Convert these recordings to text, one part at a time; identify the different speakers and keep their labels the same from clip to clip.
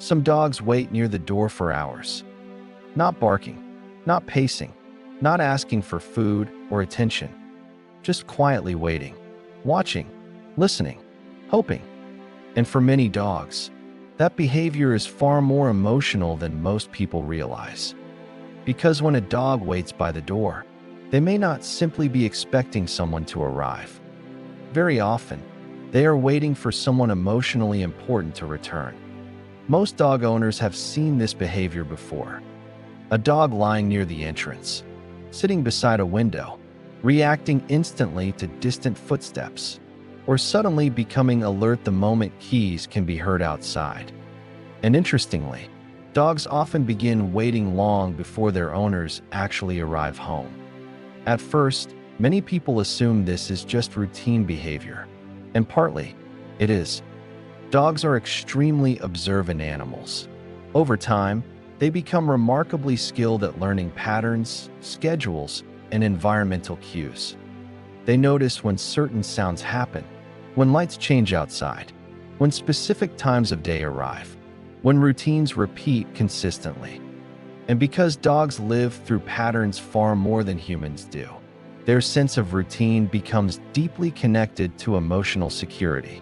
Speaker 1: Some dogs wait near the door for hours, not barking, not pacing, not asking for food or attention, just quietly waiting, watching, listening, hoping. And for many dogs, that behavior is far more emotional than most people realize. Because when a dog waits by the door, they may not simply be expecting someone to arrive. Very often, they are waiting for someone emotionally important to return. Most dog owners have seen this behavior before. A dog lying near the entrance, sitting beside a window, reacting instantly to distant footsteps, or suddenly becoming alert the moment keys can be heard outside. And interestingly, dogs often begin waiting long before their owners actually arrive home. At first, many people assume this is just routine behavior, and partly, it is. Dogs are extremely observant animals. Over time, they become remarkably skilled at learning patterns, schedules, and environmental cues. They notice when certain sounds happen, when lights change outside, when specific times of day arrive, when routines repeat consistently. And because dogs live through patterns far more than humans do, their sense of routine becomes deeply connected to emotional security.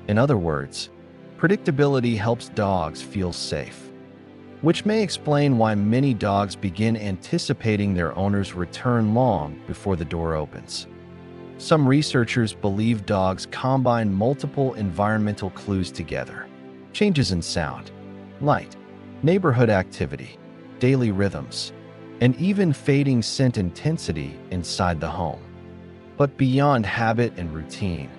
Speaker 1: In other words, predictability helps dogs feel safe, which may explain why many dogs begin anticipating their owner's return long before the door opens. Some researchers believe dogs combine multiple environmental clues together: changes in sound, light, neighborhood activity, daily rhythms, and even fading scent intensity inside the home. But beyond habit and routine,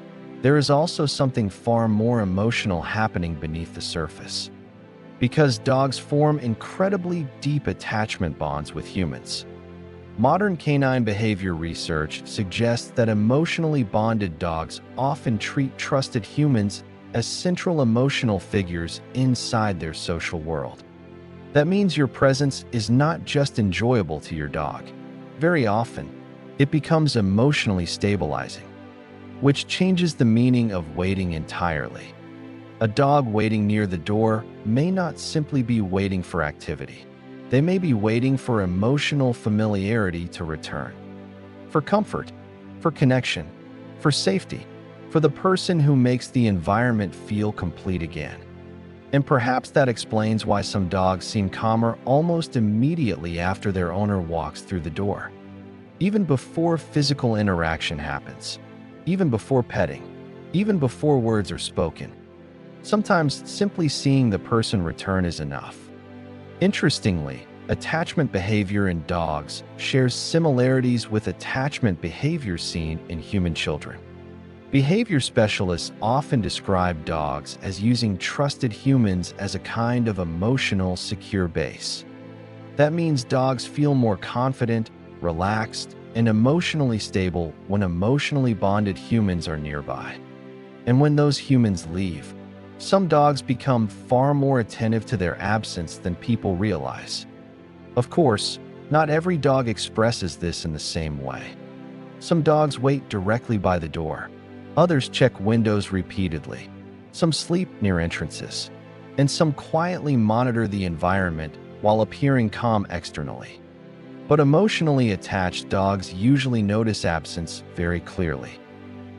Speaker 1: there is also something far more emotional happening beneath the surface. Because dogs form incredibly deep attachment bonds with humans. Modern canine behavior research suggests that emotionally bonded dogs often treat trusted humans as central emotional figures inside their social world. That means your presence is not just enjoyable to your dog. Very often, it becomes emotionally stabilizing, which changes the meaning of waiting entirely. A dog waiting near the door may not simply be waiting for activity. They may be waiting for emotional familiarity to return. For comfort, for connection, for safety, for the person who makes the environment feel complete again. And perhaps that explains why some dogs seem calmer almost immediately after their owner walks through the door. Even before physical interaction happens, even before petting, even before words are spoken. Sometimes simply seeing the person return is enough. Interestingly, attachment behavior in dogs shares similarities with attachment behavior seen in human children. Behavior specialists often describe dogs as using trusted humans as a kind of emotional, secure base. That means dogs feel more confident, relaxed, and emotionally stable when emotionally bonded humans are nearby. And when those humans leave, some dogs become far more attentive to their absence than people realize. Of course, not every dog expresses this in the same way. Some dogs wait directly by the door. Others check windows repeatedly. Some sleep near entrances. And some quietly monitor the environment while appearing calm externally. But emotionally attached dogs usually notice absence very clearly.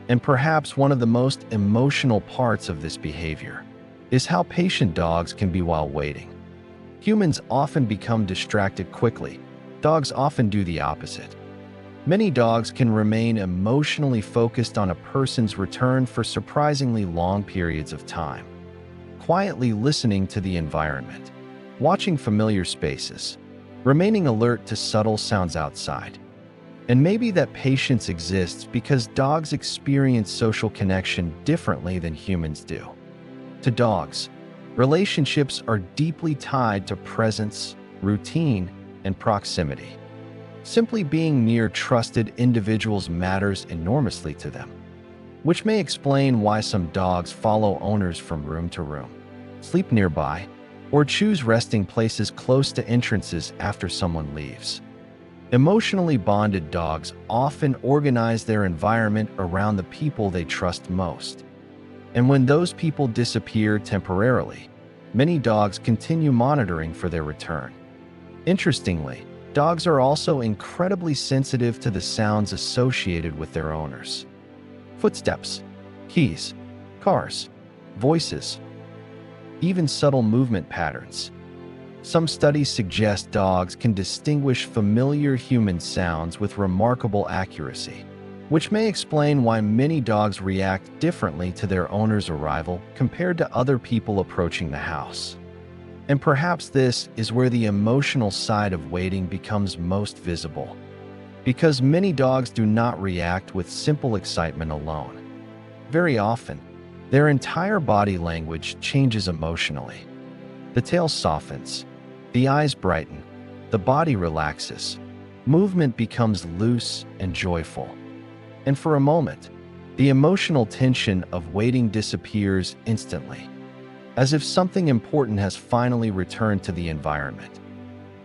Speaker 1: And perhaps one of the most emotional parts of this behavior is how patient dogs can be while waiting. Humans often become distracted quickly. Dogs often do the opposite. Many dogs can remain emotionally focused on a person's return for surprisingly long periods of time, quietly listening to the environment, watching familiar spaces, remaining alert to subtle sounds outside. And maybe that patience exists because dogs experience social connection differently than humans do. To dogs, relationships are deeply tied to presence, routine, and proximity. Simply being near trusted individuals matters enormously to them, which may explain why some dogs follow owners from room to room, sleep nearby, or choose resting places close to entrances after someone leaves. Emotionally bonded dogs often organize their environment around the people they trust most. And when those people disappear temporarily, many dogs continue monitoring for their return. Interestingly, dogs are also incredibly sensitive to the sounds associated with their owners. Footsteps, keys, cars, voices, even subtle movement patterns. Some studies suggest dogs can distinguish familiar human sounds with remarkable accuracy, which may explain why many dogs react differently to their owner's arrival compared to other people approaching the house. And perhaps this is where the emotional side of waiting becomes most visible, because many dogs do not react with simple excitement alone. Very often, their entire body language changes emotionally. The tail softens, the eyes brighten, the body relaxes, movement becomes loose and joyful. And for a moment, the emotional tension of waiting disappears instantly, as if something important has finally returned to the environment.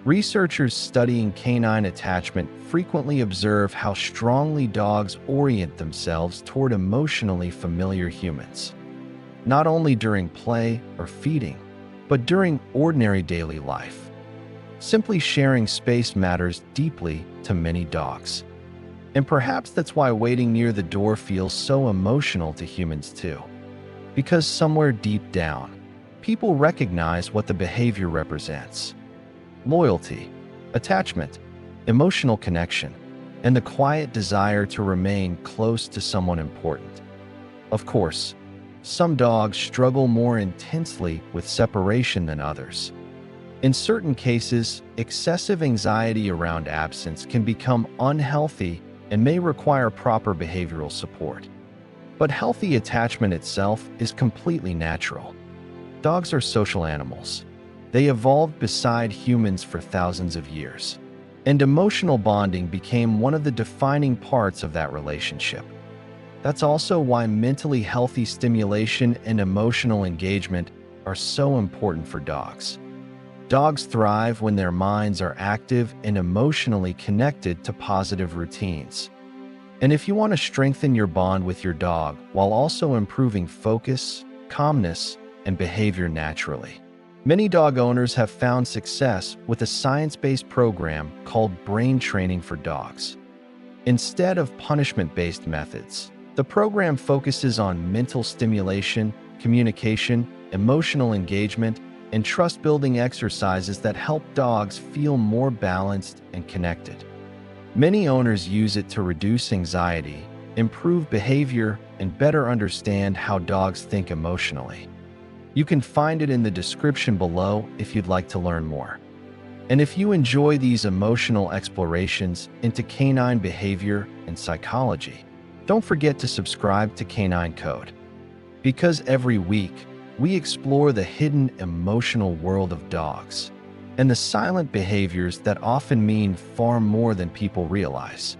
Speaker 1: Researchers studying canine attachment frequently observe how strongly dogs orient themselves toward emotionally familiar humans, not only during play or feeding, but during ordinary daily life. Simply sharing space matters deeply to many dogs. And perhaps that's why waiting near the door feels so emotional to humans too. Because somewhere deep down, people recognize what the behavior represents: loyalty, attachment, emotional connection, and the quiet desire to remain close to someone important. Of course, some dogs struggle more intensely with separation than others. In certain cases, excessive anxiety around absence can become unhealthy and may require proper behavioral support. But healthy attachment itself is completely natural. Dogs are social animals. They evolved beside humans for thousands of years, and emotional bonding became one of the defining parts of that relationship. That's also why mentally healthy stimulation and emotional engagement are so important for dogs. Dogs thrive when their minds are active and emotionally connected to positive routines. And if you want to strengthen your bond with your dog while also improving focus, calmness, and behavior naturally, many dog owners have found success with a science-based program called brain training for dogs. Instead of punishment-based methods, the program focuses on mental stimulation, communication, emotional engagement, and trust-building exercises that help dogs feel more balanced and connected. Many owners use it to reduce anxiety, improve behavior, and better understand how dogs think emotionally. You can find it in the description below if you'd like to learn more. And if you enjoy these emotional explorations into canine behavior and psychology, don't forget to subscribe to Canine Code. Because every week, we explore the hidden emotional world of dogs and the silent behaviors that often mean far more than people realize.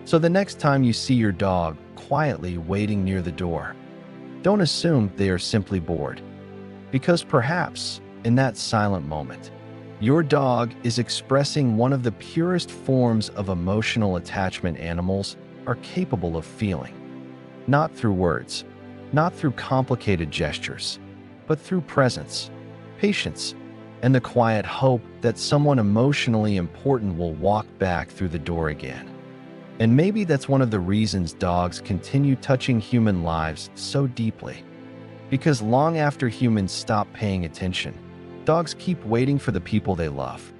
Speaker 1: So the next time you see your dog quietly waiting near the door, don't assume they are simply bored. Because perhaps, in that silent moment, your dog is expressing one of the purest forms of emotional attachment animals are capable of feeling. Not through words, not through complicated gestures, but through presence, patience, and the quiet hope that someone emotionally important will walk back through the door again. And maybe that's one of the reasons dogs continue touching human lives so deeply. Because long after humans stop paying attention, dogs keep waiting for the people they love.